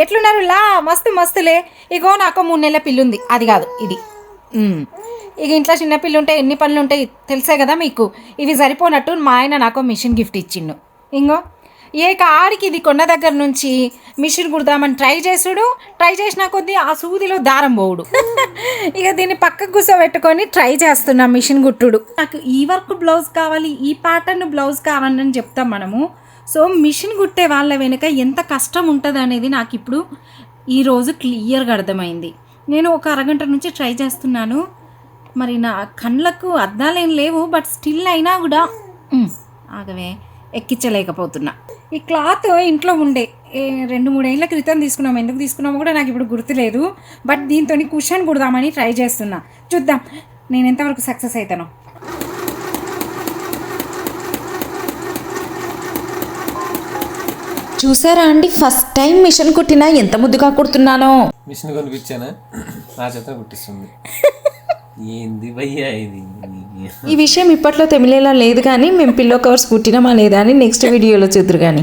ఎట్లున్నారు లా మస్తులే. ఇగో నాకు 3 నెలల పిల్లుంది, అది కాదు ఇది. ఇక ఇంట్లో చిన్న పిల్లు ఉంటే ఎన్ని పనులు ఉంటాయి తెలుసే కదా మీకు. ఇవి సరిపోనట్టు మా ఆయన నాకు మిషన్ గిఫ్ట్ ఇచ్చిండు. ఇంకో ఆడికి ఇది కొన్న దగ్గర నుంచి మిషన్ కుడదామని ట్రై చేసిన కొద్దీ ఆ సూదిలో దారం పోవుడు. ఇక దీన్ని పక్కకు కూర్చోబెట్టుకొని ట్రై చేస్తున్నా మిషన్ కుట్టుడు. నాకు ఈ వర్క్ బ్లౌజ్ కావాలి, ఈ ప్యాటర్న్ బ్లౌజ్ కావాలని చెప్తాం మనము. సో మిషన్ కుట్టే వాళ్ళ వెనుక ఎంత కష్టం ఉంటుంది అనేది నాకు ఇప్పుడు ఈరోజు క్లియర్గా అర్థమైంది. నేను ఒక అరగంట నుంచి ట్రై చేస్తున్నాను. మరి నా కళ్ళకు అద్దాలేం లేవు, బట్ స్టిల్ అయినా కూడా ఆగవే ఎక్కించలేకపోతున్నా. ఈ క్లాత్ ఇంట్లో ఉండే 2-3 ఏళ్ళ క్రితం తీసుకున్నాము. ఎందుకు తీసుకున్నామో కూడా నాకు ఇప్పుడు గుర్తులేదు. బట్ దీంతో కుషన్ కుడదామని ట్రై చేస్తున్నా. చూద్దాం నేను ఎంతవరకు సక్సెస్ అవుతానో. చూసారా అండి, ఫస్ట్ టైం మిషన్ కుట్టినా ఎంత ముద్దుగా కుడుతున్నానో. మిషన్ కొనిపించానా, నా చేత కుట్టిస్తుంది. ఏంది భయ్యా ఇది? ఈ విషయం ఇప్పట్లో తెలియలా లేదు, కానీ మేము పిల్లో కవర్స్ కుట్టినామా లేదా అని నెక్స్ట్ వీడియోలో చూద్దరు కానీ.